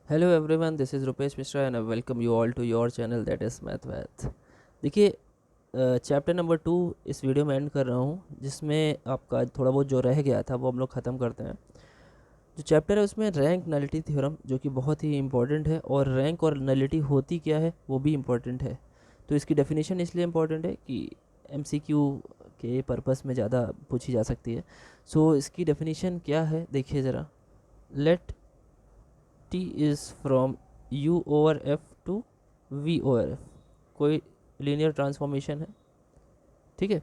Hello everyone, this is Rupesh Mishra and I welcome you all to your channel that is math. देखिए, chapter number 2 इस video में and कर रहा हूँ, जिसमें आपका थोड़ा बहुत जो रह गया था वो हम लोग ख़त्म करते हैं। जो चैप्टर है उसमें रैंक नलिटी थ्योरम, जो कि बहुत ही इंपॉर्टेंट है, और रैंक और नलिटी होती क्या है वो भी इम्पॉर्टेंट है। तो इसकी डेफिनेशन इसलिए इम्पॉर्टेंट है कि एमसीक्यू के पर्पस में ज़्यादा पूछी जा सकती है। सो इसकी डेफिनेशन क्या है, देखिए ज़रा। Let T is from U over F to V over F, कोई लीनियर ट्रांसफॉर्मेशन है, ठीक है,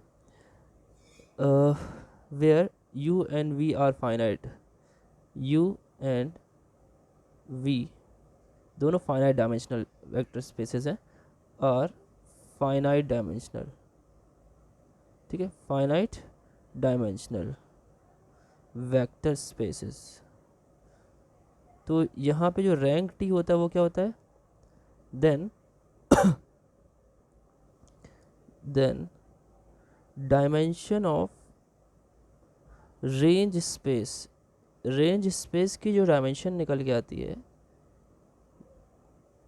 where U and V are finite. U and V दोनों फाइनाइट डायमेंशनल वेक्टर स्पेसेस हैं, और फाइनाइट डायमेंशनल, ठीक है, फाइनाइट डायमेंशनल वेक्टर स्पेसेस। तो यहाँ पे जो रैंक टी होता है वो क्या होता है, then then dimension of range space. Range space की जो डायमेंशन निकल के आती है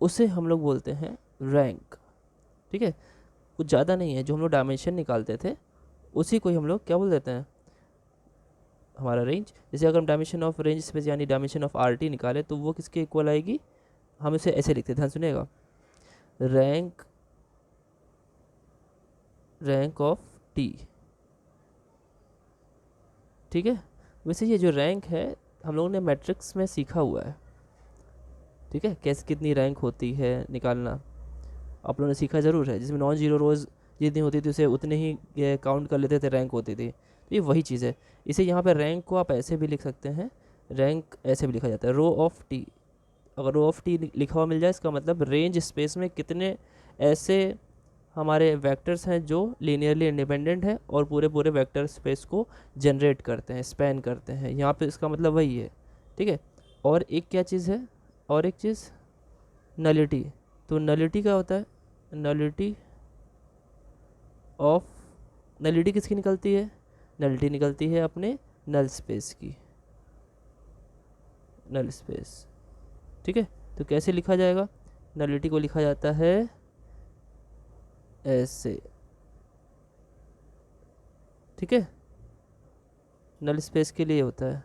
उसे हम लोग बोलते हैं रैंक, ठीक है। कुछ ज़्यादा नहीं है, जो हम लोग डायमेंशन निकालते थे उसी को ही हम लोग क्या बोल देते हैं, हमारा रेंज। जैसे अगर हम डायमेंशन ऑफ रेंज स्पेस यानी डायमेंशन ऑफ आर टी निकाले तो वो किसके इक्वल आएगी, हम इसे ऐसे लिखते हैं, ध्यान सुनिएगा, रैंक रैंक ऑफ टी, ठीक है। वैसे ये जो रैंक है हम लोगों ने मैट्रिक्स में सीखा हुआ है, ठीक है, कैसे कितनी रैंक होती है निकालना आप लोगों ने सीखा ज़रूर है। जिसमें नॉन जीरो रोज़ जितनी होती थी उसे उतने ही काउंट कर लेते थे, रैंक होती थी। तो ये वही चीज़ है। इसे यहाँ पे रैंक को आप ऐसे भी लिख सकते हैं, रैंक ऐसे भी लिखा जाता है, रो ऑफ टी। अगर रो ऑफ टी लिखा हुआ मिल जाए इसका मतलब रेंज स्पेस में कितने ऐसे हमारे वेक्टर्स हैं जो लीनियरली इंडिपेंडेंट है और पूरे पूरे वेक्टर स्पेस को जनरेट करते हैं, स्पैन करते हैं। यहाँ पे इसका मतलब वही है, ठीक है। और एक क्या चीज़ है, और एक चीज़ नलिटी। तो नलिटी क्या होता है, नलिटी ऑफ, नलिटी किसकी निकलती है, नलिटी निकलती है अपने नल स्पेस की, नल स्पेस, ठीक है। तो कैसे लिखा जाएगा, नलिटी को लिखा जाता है ऐसे, ठीक है। नल स्पेस के लिए होता है,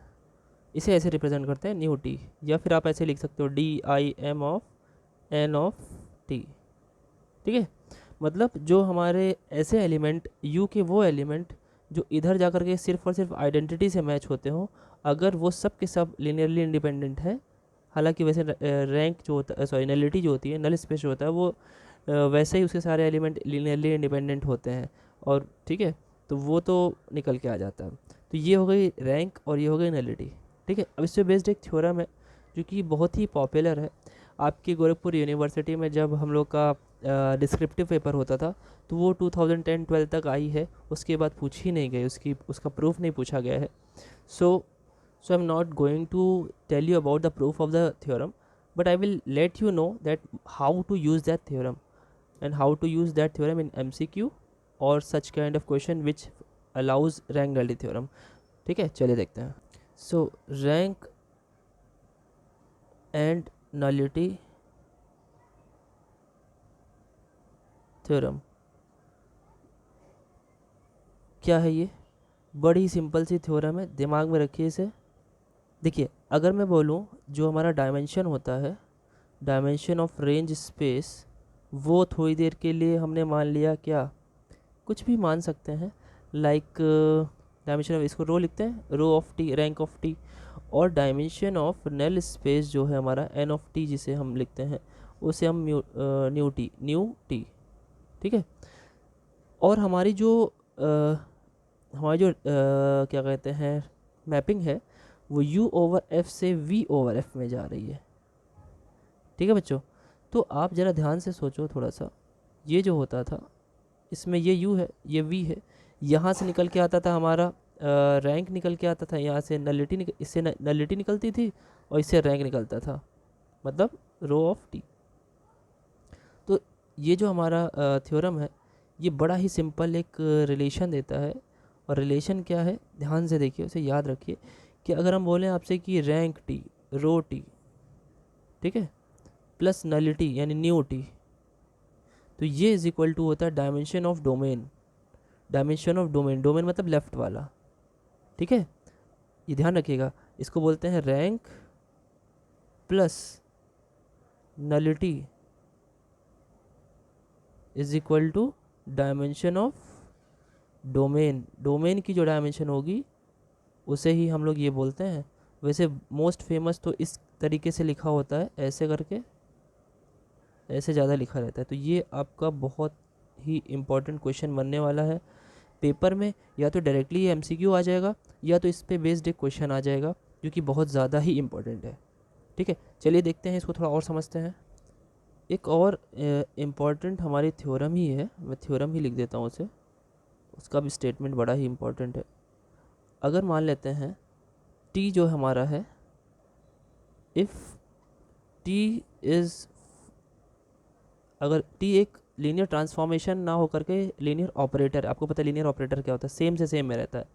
इसे ऐसे रिप्रेजेंट करते हैं न्यू टी, या फिर आप ऐसे लिख सकते हो D I M of N of T, ठीक है। मतलब जो हमारे ऐसे एलिमेंट यू के वो एलिमेंट जो इधर जा कर के सिर्फ और सिर्फ आइडेंटिटी से मैच होते हो, अगर वो सब के सब लीनियरली इंडिपेंडेंट है। हालांकि वैसे रैंक जो होता है, सॉरी नलिटी जो होती है, नल स्पेस जो होता है वो वैसे ही उसके सारे एलिमेंट लीनियरली इंडिपेंडेंट होते हैं, और ठीक है, तो वो तो निकल के आ जाता है। तो ये हो गई रैंक और ये हो गई नलिटी, ठीक है। अब इस पर बेस्ड एक थ्योरम है जो कि बहुत ही पॉपुलर है। आपकी गोरखपुर यूनिवर्सिटी में जब हम लोग का डिस्क्रिप्टिव पेपर होता था तो वो 2010-12 तक आई है, उसके बाद पूछी नहीं गई, उसका प्रूफ नहीं पूछा गया है। सो so I'm not going to tell you about the proof of the theorem, but I will let you know that how to use that theorem and how to use that theorem in MCQ or such kind of question which allows rank nullity theorem, ठीक है। चलिए देखते हैं। So rank and nullity theorem क्या है, ये बड़ी simple सी theorem है, दिमाग में रखिए इसे। देखिए, अगर मैं बोलूँ जो हमारा डायमेंशन होता है, डायमेंशन ऑफ रेंज स्पेस, वो थोड़ी देर के लिए हमने मान लिया क्या, कुछ भी मान सकते हैं, लाइक डायमेंशन ऑफ, इसको रो लिखते हैं, rho of T, rank of T. और डायमेंशन ऑफ नल स्पेस जो है हमारा एन ऑफ टी, जिसे हम लिखते हैं उसे हम न्यू टी, ठीक है। और हमारी जो क्या कहते हैं मैपिंग है, वो u ओवर f से v ओवर f में जा रही है, ठीक है बच्चों। तो आप ज़रा ध्यान से सोचो थोड़ा सा, ये जो होता था इसमें ये u है, ये v है, यहाँ से निकल के आता था हमारा रैंक निकल के आता था, यहाँ से इससे नलिटी निकलती थी और इससे रैंक निकलता था, मतलब रो ऑफ टी। तो ये जो हमारा थ्योरम है ये बड़ा ही सिंपल एक रिलेशन देता है। और रिलेशन क्या है, ध्यान से देखिए, उसे याद रखिए कि अगर हम बोलें आपसे कि रैंक टी, रो टी, ठीक ठीक है, प्लस नलिटी यानी न्यू टी, तो ये इज इक्वल टू होता है dimension of domain. Dimension of domain, domain मतलब लेफ्ट वाला, ठीक है, ये ध्यान रखिएगा। इसको बोलते हैं rank plus nullity is equal to dimension of domain. Domain की जो डायमेंशन होगी उसे ही हम लोग ये बोलते हैं। वैसे मोस्ट फेमस तो इस तरीके से लिखा होता है, ऐसे करके, ऐसे ज़्यादा लिखा रहता है। तो ये आपका बहुत ही इम्पोर्टेंट क्वेश्चन बनने वाला है पेपर में। या तो डायरेक्टली ये एमसीक्यू आ जाएगा, या तो इस पे बेस्ड एक क्वेश्चन आ जाएगा, जो कि बहुत ज़्यादा ही इम्पोर्टेंट है। ठीक है, चलिए देखते हैं, इसको थोड़ा और समझते हैं। एक और इम्पॉर्टेंट हमारी थ्योरम ही है, मैं थ्योरम ही लिख देता हूँ उसे, उसका भी स्टेटमेंट बड़ा ही इम्पोर्टेंट है। अगर मान लेते हैं टी जो हमारा है, इफ़ टी इज़, अगर टी एक लीनियर ट्रांसफॉर्मेशन ना हो करके लीनियर ऑपरेटर, आपको पता है लीनियर ऑपरेटर क्या होता है, सेम से सेम में रहता है,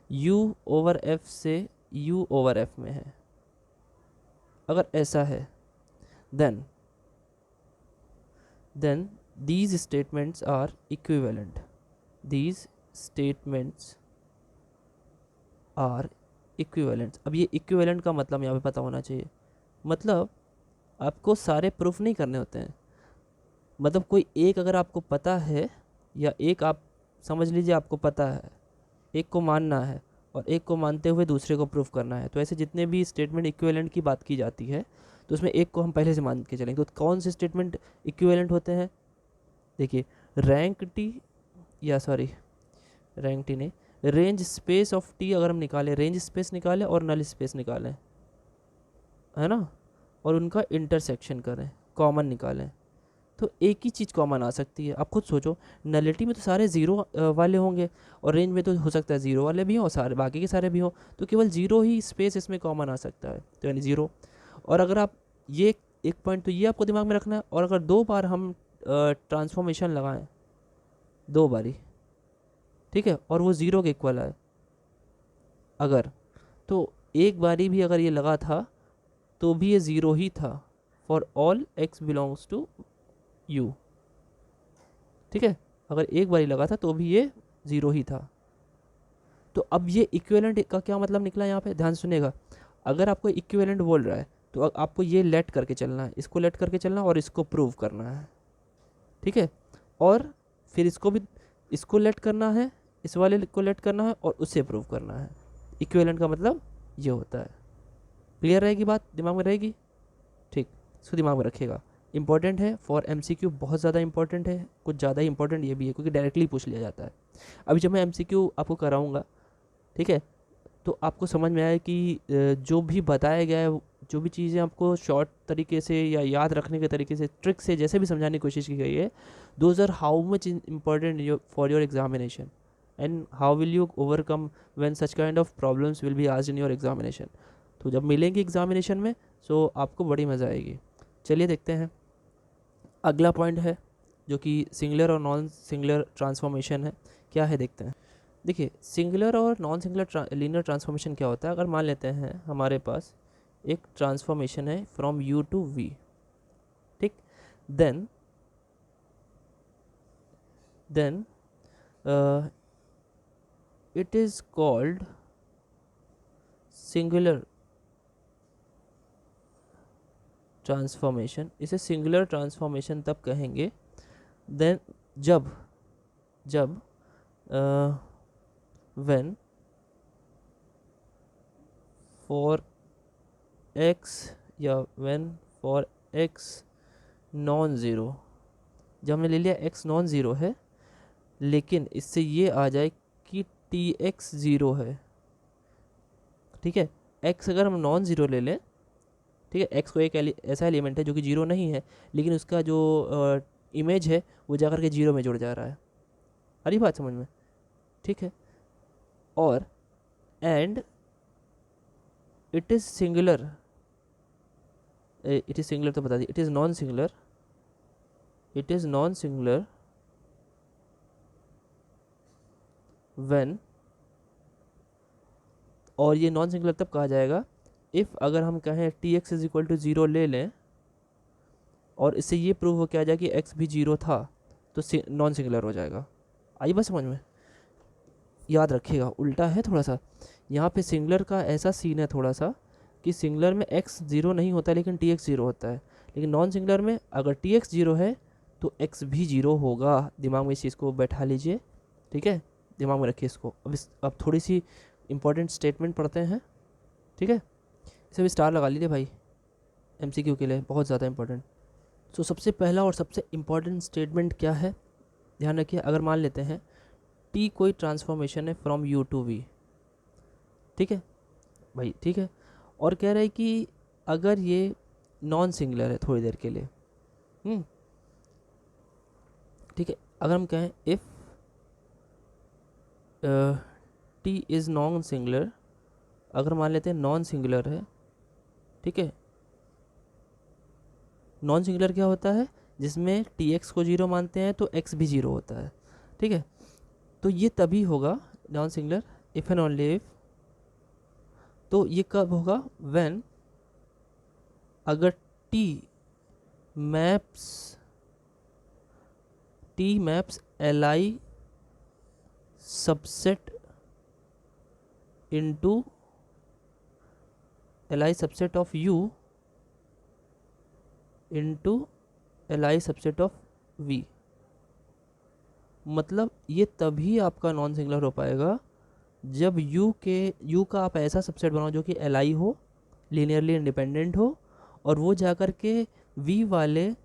u ओवर f से u ओवर f में है, अगर ऐसा है, then these statements are equivalent, these statements are equivalent। अब ये equivalent का मतलब यहाँ पे पता होना चाहिए, मतलब आपको सारे प्रूफ नहीं करने होते हैं। मतलब कोई एक अगर आपको पता है, या एक आप समझ लीजिए आपको पता है, एक को मानना है और एक को मानते हुए दूसरे को प्रूफ करना है, तो ऐसे जितने भी स्टेटमेंट इक्विवेलेंट की बात की जाती है, तो उसमें एक को हम पहले से मान के चलेंगे। तो कौन से स्टेटमेंट इक्विवेलेंट होते हैं? देखिए, रैंक टी, या सॉरी रैंक टी नहीं, रेंज स्पेस ऑफ टी अगर हम निकालें, रेंज स्पेस निकालें और नल स्पेस निकालें, है ना, और उनका इंटरसेक्शन करें, कॉमन निकालें, तो एक ही चीज़ कॉमन आ सकती है। आप खुद सोचो, नलिटी में तो सारे ज़ीरो वाले होंगे, और रेंज में तो हो सकता है ज़ीरो वाले भी हों और सारे बाकी के सारे भी हों, तो केवल ज़ीरो ही स्पेस इसमें कॉमन आ सकता है, तो यानी ज़ीरो। और अगर आप ये एक पॉइंट तो ये आपको दिमाग में रखना है, और अगर दो बार हम ट्रांसफॉर्मेशन लगाएं, दो बारी, ठीक है, और वो ज़ीरो के इक्वल आए अगर, तो एक बारी भी अगर ये लगा था तो भी ये ज़ीरो ही था, for all x belongs to U, ठीक है, अगर एक बारी लगा था तो भी ये ज़ीरो ही था। तो अब ये इक्विवेलेंट का क्या मतलब निकला यहाँ पे, ध्यान सुनिएगा। अगर आपको इक्विवेलेंट बोल रहा है तो आपको ये लेट करके चलना है, इसको लेट करके चलना है और इसको प्रूव करना है, ठीक है, और फिर इसको भी, इसको लेट करना है, इस वाले को लेट करना है और उसे प्रूव करना है। इक्विवेलेंट का मतलब ये होता है। क्लियर रहेगी बात, दिमाग में रहेगी? ठीक, इसको दिमाग में रखिएगा, इंपॉर्टेंट है फॉर एमसीक्यू, बहुत ज़्यादा इंपॉर्टेंट है, कुछ ज़्यादा इंपॉर्टेंट ये भी है क्योंकि डायरेक्टली पूछ लिया जाता है। अभी जब मैं एमसीक्यू आपको कराऊंगा, ठीक है, तो आपको समझ में आए कि जो भी बताया गया है, जो भी चीज़ें आपको शॉर्ट तरीके से या याद रखने के तरीके से, ट्रिक से, जैसे भी समझाने की कोशिश की गई है, those are how much important for your examination, and how will you overcome when such kind of problems will be asked in your examination. तो जब मिलेंगे एग्जामिनेशन में, सो आपको बड़ी मज़ा आएगी। चलिए देखते हैं, अगला पॉइंट है जो कि सिंगुलर और नॉन सिंगुलर ट्रांसफॉर्मेशन है। क्या है देखते हैं। देखिए, सिंगुलर और नॉन सिंगुलर लीनियर ट्रांसफॉर्मेशन क्या होता है। अगर मान लेते हैं हमारे पास एक ट्रांसफॉर्मेशन है फ्रॉम u टू v, ठीक, then it is called singular transformation. इसे सिंगुलर ट्रांसफॉर्मेशन तब कहेंगे देन जब when for x, या when for x non zero, जब हमने ले लिया x नॉन ज़ीरो है, लेकिन इससे ये आ जाए कि टी एक्स ज़ीरो है, ठीक है, x अगर हम नॉन ज़ीरो ले लें, ठीक है, x को एक ऐसा एलिमेंट है जो कि जीरो नहीं है, लेकिन उसका जो इमेज है वो जाकर के जीरो में जुड़ जा रहा है, हरी बात समझ में, ठीक है, और and it is singular, it is singular तो बता दी, it is non singular, it is non singular when, और ये नॉन सिंगुलर तब कहा जाएगा इफ़, अगर हम कहें T x is equal to zero ले लें, और इससे ये प्रूव हो के आ जाए कि एक्स भी जीरो था तो नॉन सिंगुलर हो जाएगा। आई बस समझ में? याद रखिएगा उल्टा है थोड़ा सा। यहाँ पे सिंगुलर का ऐसा सीन है थोड़ा सा कि सिंगुलर में एक्स जीरो नहीं होता लेकिन टी एक्स जीरो होता है, लेकिन नॉन सिंगुलर में अगर टी एक्स जीरो है तो एक्स भी जीरो होगा। दिमाग में इस चीज़ को बैठा लीजिए, ठीक है, दिमाग में रखिए इसको। अब थोड़ी सी इंपॉर्टेंट स्टेटमेंट पढ़ते हैं, ठीक है। इसे भी स्टार लगा लीजिए भाई, एमसीक्यू के लिए बहुत ज़्यादा इंपॉर्टेंट। सो सबसे पहला और सबसे इम्पॉर्टेंट स्टेटमेंट क्या है, ध्यान रखिए। अगर मान लेते हैं टी कोई ट्रांसफॉर्मेशन है फ्रॉम यू टू वी, ठीक है भाई, ठीक है, और कह रहा है कि अगर ये नॉन सिंगुलर है थोड़ी देर के लिए, ठीक है, अगर हम कहें if T is non singular, अगर मान लेते हैं नॉन सिंगुलर है, ठीक है। नॉन सिंगुलर क्या होता है, जिसमें टी एक्स को जीरो मानते हैं तो एक्स भी जीरो होता है, ठीक है। तो ये तभी होगा non singular if and only if. तो ये कब होगा, व्हेन अगर T maps L I subset into L I subset of U into L I subset of V. मतलब ये तभी आपका नॉन सिंगुलर हो पाएगा जब यू का आप ऐसा सबसेट बनाओ जो कि एल आई हो, लीनियरली इंडिपेंडेंट हो, और वो जाकर के वी वाले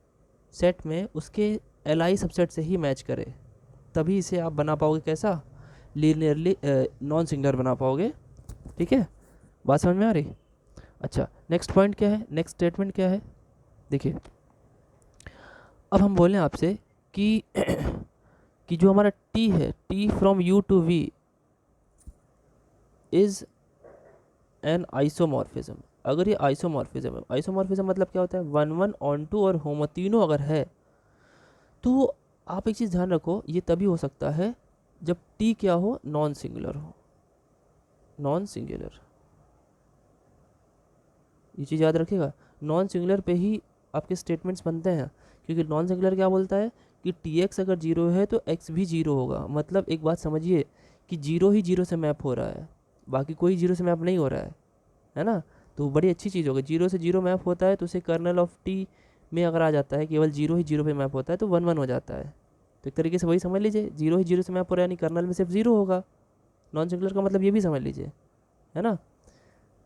सेट में उसके एल आई सबसेट से ही मैच करे, तभी इसे आप बना पाओगे कैसा, लीनियरली नॉन सिंगुलर बना पाओगे, ठीक है। बात समझ में आ रही? अच्छा, नेक्स्ट पॉइंट क्या है, नेक्स्ट स्टेटमेंट क्या है, देखिए। अब हम बोलें आपसे कि कि जो हमारा टी है, T from U to V is an isomorphism. अगर ये आइसोमॉर्फिज्म है, आइसोमॉर्फिज्म मतलब क्या होता है, वन वन ऑन टू और होमो तीनों अगर है, तो आप एक चीज़ ध्यान रखो, ये तभी हो सकता है जब टी क्या हो, नॉन सिंगुलर हो, नॉन सिंगुलर। ये चीज़ याद रखिएगा, नॉन सिंगुलर पे ही आपके स्टेटमेंट्स बनते हैं, क्योंकि नॉन सिंगुलर क्या बोलता है कि टी एक्स अगर जीरो है तो एक्स भी जीरो होगा। मतलब एक बात समझिए कि जीरो ही जीरो से मैप हो रहा है, बाकी कोई जीरो से मैप नहीं हो रहा है ना। तो बड़ी अच्छी चीज़ होगी, जीरो से जीरो मैप होता है तो उसे कर्नल ऑफ टी में अगर आ जाता है, केवल जीरो ही जीरो पे मैप होता है तो वन वन हो जाता है। तो एक तरीके से वही समझ लीजिए, जीरो ही जीरो से मैप हो रहा है, यानी कर्नल में सिर्फ जीरो होगा। नॉन सिंगुलर का मतलब ये भी समझ लीजिए, है ना।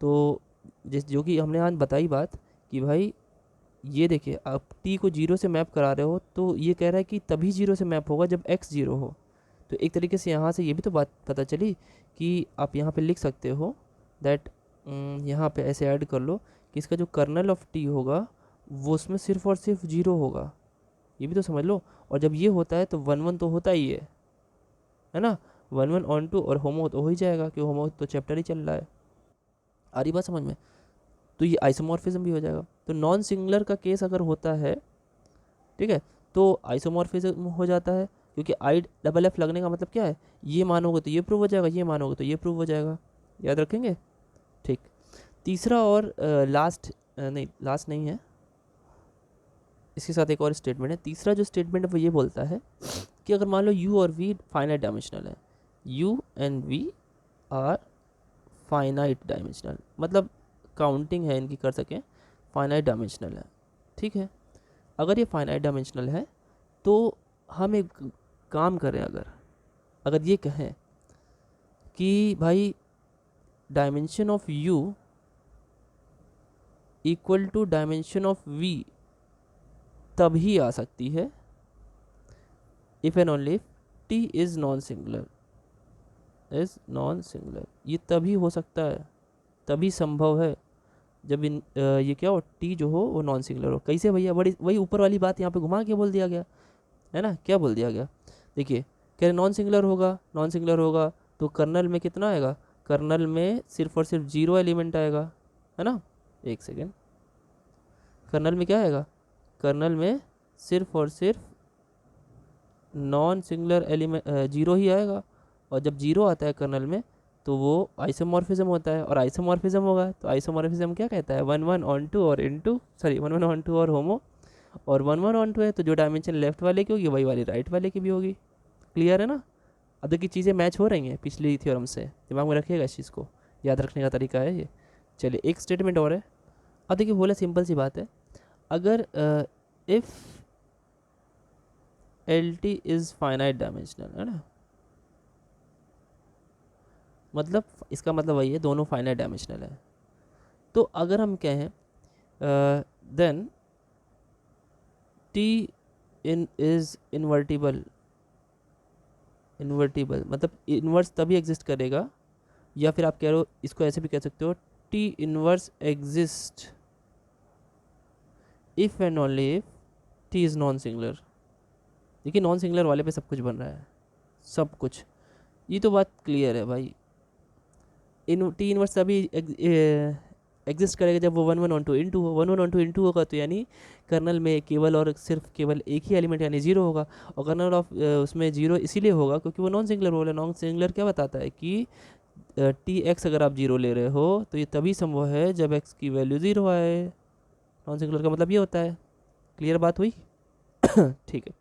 तो जिस जो कि हमने आज बताई बात कि भाई ये देखिए, आप टी को जीरो से मैप करा रहे हो तो ये कह रहा है कि तभी जीरो से मैप होगा जब एक्स जीरो हो। तो एक तरीके से यहाँ से ये भी तो बात पता चली कि आप यहाँ पे लिख सकते हो दैट, यहाँ पे ऐसे ऐड कर लो कि इसका जो कर्नल ऑफ टी होगा वो उसमें सिर्फ और सिर्फ जीरो होगा, ये भी तो समझ लो। और जब ये होता है तो वन वन तो होता ही है ना, वन वन ऑन टू, और होमो तो हो ही जाएगा क्योंकि होमो तो चैप्टर ही चल रहा है। आ रही बात समझ में? तो ये आइसोमॉर्फिज्म भी हो जाएगा। तो नॉन सिंगुलर का केस अगर होता है, ठीक है, तो आइसोमॉर्फिज्म हो जाता है, क्योंकि आई डबल एफ लगने का मतलब क्या है, ये मानोगे तो ये प्रूव हो जाएगा, ये मानोगे तो ये प्रूव हो जाएगा। याद रखेंगे, ठीक। तीसरा और लास्ट, नहीं लास्ट नहीं है, इसके साथ एक और स्टेटमेंट है। तीसरा जो स्टेटमेंट है वो ये बोलता है कि अगर मान लो यू और वी फाइनाइट डायमेंशनल है, U and V are finite dimensional, मतलब काउंटिंग है इनकी कर सकें, फाइनाइट डायमेंशनल है, ठीक है। अगर ये फाइनाइट डायमेंशनल है तो हम एक काम करें, अगर अगर ये कहें कि भाई dimension of U equal to dimension of V, तभी आ सकती है if and only if T is non singular, is non singular. ये तभी हो सकता है, तभी संभव है जब ये क्या हो, टी जो हो वो नॉन सिंगुलर हो। कैसे भैया, बड़ी वही ऊपर वाली बात यहाँ पे घुमा के बोल दिया गया है ना। क्या बोल दिया गया, देखिए, कह रहे नॉन सिंगुलर होगा, नॉन सिंगुलर होगा तो कर्नल में कितना आएगा, कर्नल में सिर्फ और सिर्फ जीरो एलिमेंट आएगा, है ना। एक सेकेंड, कर्नल में क्या आएगा, कर्नल में सिर्फ और सिर्फ नॉन सिंगुलर एलिमेंट जीरो ही आएगा। और जब जीरो आता है कर्नल में तो वो आइसोमॉर्फिज्म होता है, और आइसोमॉर्फिज्म होगा तो आइसोमॉर्फिज्म क्या कहता है, वन वन ऑन टू और into, sorry one one onto टू और होमो, और 1 1 1 2 है तो जो डायमेंशन लेफ्ट वाले की होगी वही वाली राइट वाले की भी होगी। क्लियर है ना? अब देखिए चीज़ें मैच हो रही हैं पिछली थ्योरम से, दिमाग में रखिएगा इस चीज़ को, याद रखने का तरीका है ये। चलिए एक स्टेटमेंट और है। अब देखिए बोला सिंपल सी बात है, अगर if L T is finite dimensional, है ना, मतलब इसका मतलब वही है दोनों फाइनाइट डायमेंशनल है। तो अगर हम कहें then T in is invertible, invertible मतलब इन्वर्स तभी एग्जिस्ट करेगा, या फिर आप कह रहे हो इसको ऐसे भी कह सकते हो, T inverse exist if and only if T is non singular. देखिए नॉन सिंगुलर वाले पे सब कुछ बन रहा है, सब कुछ, ये तो बात क्लियर है भाई। इन टी इनवर्स तभी एग्जिस्ट करेगा जब वो 1 1 1 2 इंटू हो, 1 1 1 2 इंटू होगा तो यानी कर्नल में केवल और सिर्फ केवल एक ही एलिमेंट यानी जीरो होगा। और कर्नल ऑफ उसमें जीरो इसीलिए होगा क्योंकि वो नॉन सिंगुलर रोल है। नॉन सिंगुलर क्या बताता है कि टी एक्स अगर आप जीरो ले रहे हो तो ये तभी संभव है जब एक्स की वैल्यू ज़ीरो आए। नॉन सिंगुलर का मतलब ये होता है। क्लियर बात हुई? ठीक है,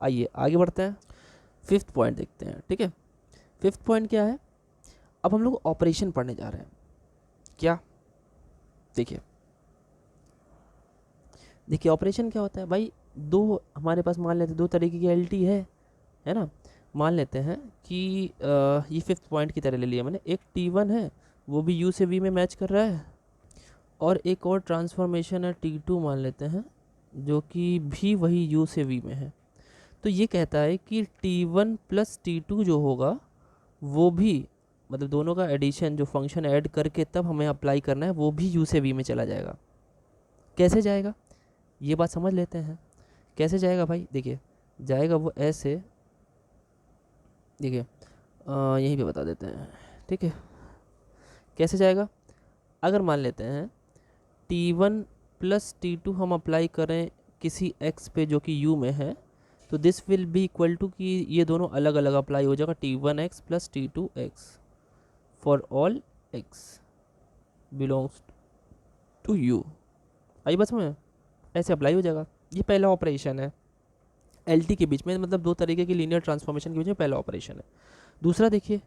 आइए आगे बढ़ते हैं, फिफ्थ पॉइंट देखते हैं। ठीक है, फिफ्थ पॉइंट क्या है? अब हम लोग ऑपरेशन पढ़ने जा रहे हैं। क्या? देखिए देखिए ऑपरेशन क्या होता है भाई, दो हमारे पास मान लेते हैं दो तरीके की एल टी है ना। मान लेते हैं कि ये फिफ्थ पॉइंट की तरह ले लिया मैंने, एक टी वन है वो भी यू से वी में मैच कर रहा है, और एक और ट्रांसफॉर्मेशन है टी टू मान लेते हैं जो कि भी वही यू से वी में है। तो ये कहता है कि T one plus T two जो होगा वो भी, मतलब दोनों का एडिशन जो फंक्शन ऐड करके तब हमें अप्लाई करना है, वो भी यू से वी में चला जाएगा। कैसे जाएगा ये बात समझ लेते हैं। कैसे जाएगा भाई? देखिए जाएगा वो ऐसे, देखिए यहीं पे बता देते हैं। ठीक है, कैसे जाएगा? अगर मान लेते हैं T one plus T two हम अप्लाई करें किसी एक्स पे जो कि यू में है, तो this will be equal to कि ये दोनों अलग अलग अप्लाई हो जाएगा, T one X plus T two X for all x belongs to U. आई बस में ऐसे अप्लाई हो जाएगा। ये पहला ऑपरेशन है एल टी के बीच में, मतलब दो तरीके की लीनियर ट्रांसफॉर्मेशन के बीच में पहला ऑपरेशन है। दूसरा देखिए,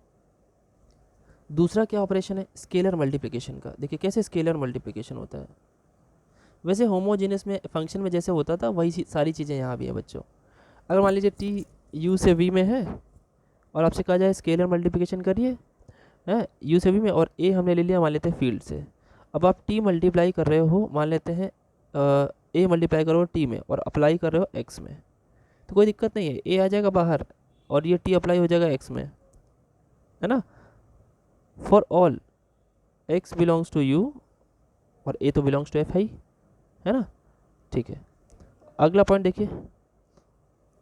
दूसरा क्या ऑपरेशन है? स्केलर मल्टीप्लिकेशन का। देखिए कैसे स्केलर मल्टीप्लिकेशन होता है। वैसे होमोजीनियस में फंक्शन में जैसे होता था वही सारी चीज़ें यहाँ भी है बच्चों। अगर मान लीजिए टी यू से वी में है और आपसे कहा जाए स्केलर मल्टीप्लिकेशन करिए, है यू से वी में, और ए हमने ले लिया मान लेते हैं फील्ड से। अब आप टी मल्टीप्लाई कर रहे हो, मान लेते हैं ए मल्टीप्लाई करो टी में और अप्लाई कर रहे हो एक्स में, तो कोई दिक्कत नहीं है, ए आ जाएगा बाहर और ये टी अप्लाई हो जाएगा एक्स में, है ना। For all x belongs to U और ए तो बिलोंग्स टू एफ आई, है ना। ठीक है, अगला पॉइंट देखिए,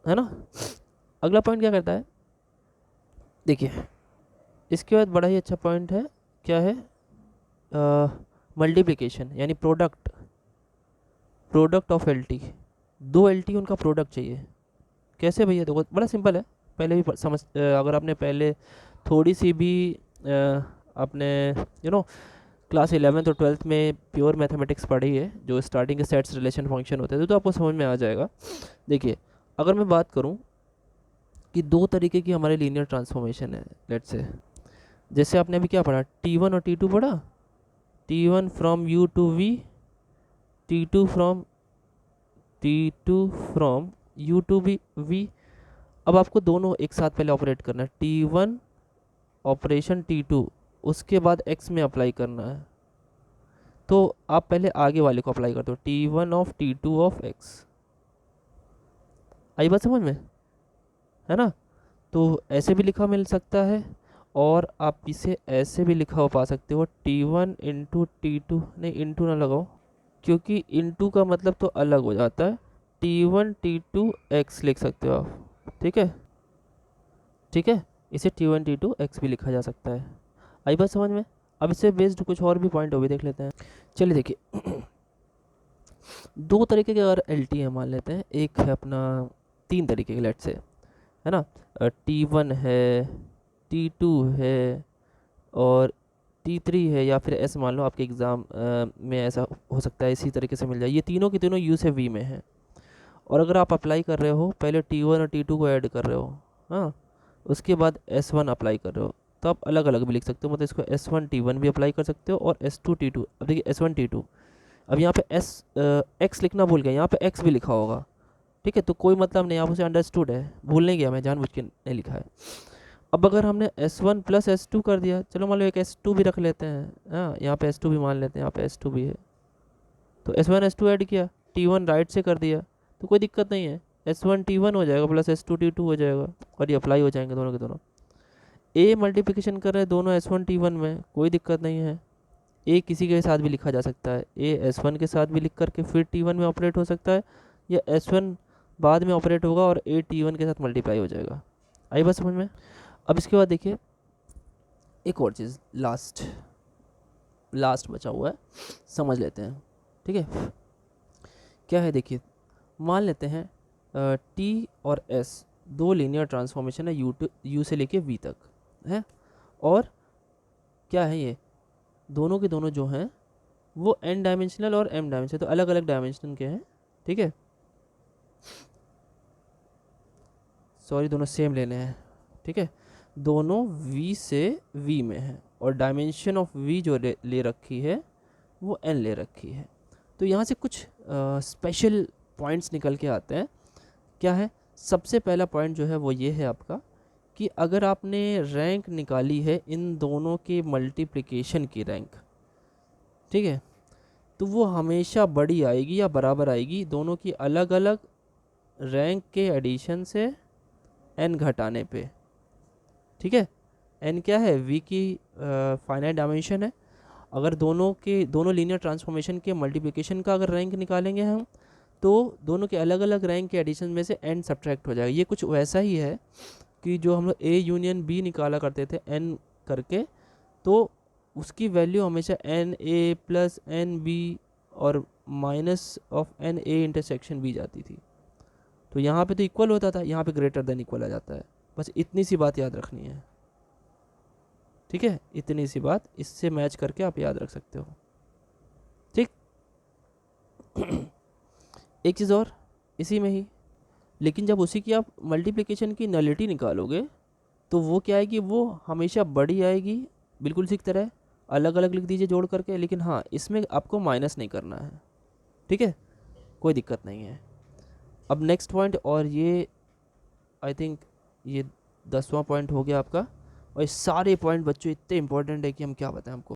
है ना। अगला पॉइंट क्या करता है? देखिए इसके बाद बड़ा ही अच्छा पॉइंट है, क्या है? मल्टीप्लिकेशन यानी product, product of L T. दो एल टी उनका प्रोडक्ट चाहिए। कैसे भैया? देखो बड़ा सिंपल है, पहले भी समझ अगर आपने पहले थोड़ी सी भी आपने क्लास 11th और 12th में प्योर मैथमेटिक्स पढ़ी है, जो स्टार्टिंग के सेट्स रिलेशन फंक्शन होते थे, तो आपको समझ में आ जाएगा। देखिए अगर मैं बात करूं कि दो तरीके की हमारे लीनियर ट्रांसफॉर्मेशन है, लेट्स से जैसे आपने अभी क्या पढ़ा, टी वन और टी टू पढ़ा, T one from U to V, T two from U to V. अब आपको दोनों एक साथ पहले ऑपरेट करना है, T one operation T two, उसके बाद एक्स में अप्लाई करना है। तो आप पहले आगे वाले को अप्लाई करते हो, T one of T two of X. आई बात समझ में, है ना। तो ऐसे भी लिखा मिल सकता है और आप इसे ऐसे भी लिखा हो पा सकते हो, T one into T two, नहीं इंटू ना लगाओ क्योंकि इंटू का मतलब तो अलग हो जाता है, T one T two x लिख सकते हो आप। ठीक है, ठीक है, इसे T one T two x भी लिखा जा सकता है। आई बात समझ में। अब इससे बेस्ड कुछ और भी पॉइंट हो भी देख लेते हैं। चलिए देखिए दो तरीके के अगर एल टी है मान लेते हैं, एक है अपना तीन तरीके के लेट से, है ना, टी वन है, टी टू है और टी थ्री है, या फिर ऐसे मान लो आपके एग्ज़ाम में ऐसा हो सकता है इसी तरीके से मिल जाए, ये तीनों के तीनों यू से वी में है। और अगर आप अप्लाई कर रहे हो पहले T1 और T2 को ऐड कर रहे हो, हाँ, उसके बाद S1 अप्लाई कर रहे हो, तो आप अलग अलग भी लिख सकते हो, मतलब इसको S1 T1 भी अप्लाई कर सकते हो और S2 T2। अब देखिए S1 T2, अब यहाँ पे X लिखना भूल गया, यहाँ पे X भी लिखा होगा, ठीक है, तो कोई मतलब नहीं, आप उसे अंडरस्टूड है, भूल नहीं गया मैं, जानबूझ के नहीं लिखा है। अब अगर हमने S1 प्लस S2 कर दिया, चलो मान लो एक S2 भी रख लेते हैं, हाँ, यहाँ पे S2 भी मान लेते हैं, यहाँ पे S2 भी है, तो S1 S2 ऐड किया, T1 राइट से कर दिया, तो कोई दिक्कत नहीं है, S1 T1 हो जाएगा प्लस S2 T2 हो जाएगा, और ये अप्लाई हो जाएंगे दोनों के दोनों। ए मल्टीप्लिकेशन कर रहे हैं दोनों S1 T1 में, कोई दिक्कत नहीं है, ए किसी के साथ भी लिखा जा सकता है, ए S1 के साथ भी लिख करके फिर T1 में ऑपरेट हो सकता है, या S1 बाद में ऑपरेट होगा और ए T1 के साथ मल्टीप्लाई हो जाएगा। आई बात समझ में? अब इसके बाद देखिए एक और चीज़ लास्ट बचा हुआ है, समझ लेते हैं, ठीक है, क्या है देखिए, मान लेते हैं टी और एस दो लीनियर ट्रांसफॉर्मेशन है यू से लेके वी तक है, और क्या है ये, दोनों के दोनों जो हैं वो n डायमेंशनल और m डायमेंशनल, तो अलग अलग डायमेंशन के हैं, ठीक है, सॉरी दोनों सेम लेने हैं, ठीक है, दोनों v से v में है और डायमेंशन ऑफ v जो ले रखी है वो n ले रखी है। तो यहाँ से कुछ स्पेशल पॉइंट्स निकल के आते हैं। क्या है, सबसे पहला पॉइंट जो है वो ये है आपका कि अगर आपने रैंक निकाली है इन दोनों के मल्टीप्लिकेशन की रैंक, ठीक है, तो वो हमेशा बड़ी आएगी या बराबर आएगी दोनों की अलग अलग रैंक के एडिशन से n घटाने पे, ठीक है। n क्या है, v की फाइनाइट डायमेंशन है, अगर दोनों लीनियर ट्रांसफॉर्मेशन के मल्टीप्लिकेशन का अगर रैंक निकालेंगे हम, तो दोनों के अलग अलग रैंक के एडिशन में से n सब्ट्रैक्ट हो जाएगा। ये कुछ वैसा ही है कि जो हम लोग a यूनियन b निकाला करते थे n करके, तो उसकी वैल्यू हमेशा n a plus n b और minus of n a intersection b जाती थी। तो यहाँ पे तो इक्वल होता था, यहाँ पे ग्रेटर देन इक्वल आ जाता है। बस इतनी सी बात याद रखनी है, ठीक है, इतनी सी बात इससे मैच करके आप याद रख सकते हो, ठीक। एक चीज़ और इसी में ही, लेकिन जब उसी की आप मल्टीप्लिकेशन की नलिटी निकालोगे तो वो क्या आएगी, वो हमेशा बड़ी आएगी, बिल्कुल इसी की तरह, अलग अलग लिख दीजिए जोड़ करके, लेकिन हाँ इसमें आपको माइनस नहीं करना है, ठीक है, कोई दिक्कत नहीं है। अब नेक्स्ट पॉइंट, और ये आई थिंक ये 10वां पॉइंट हो गया आपका, और ये सारे पॉइंट बच्चों इतने इंपॉर्टेंट है कि हम क्या बताएं आपको।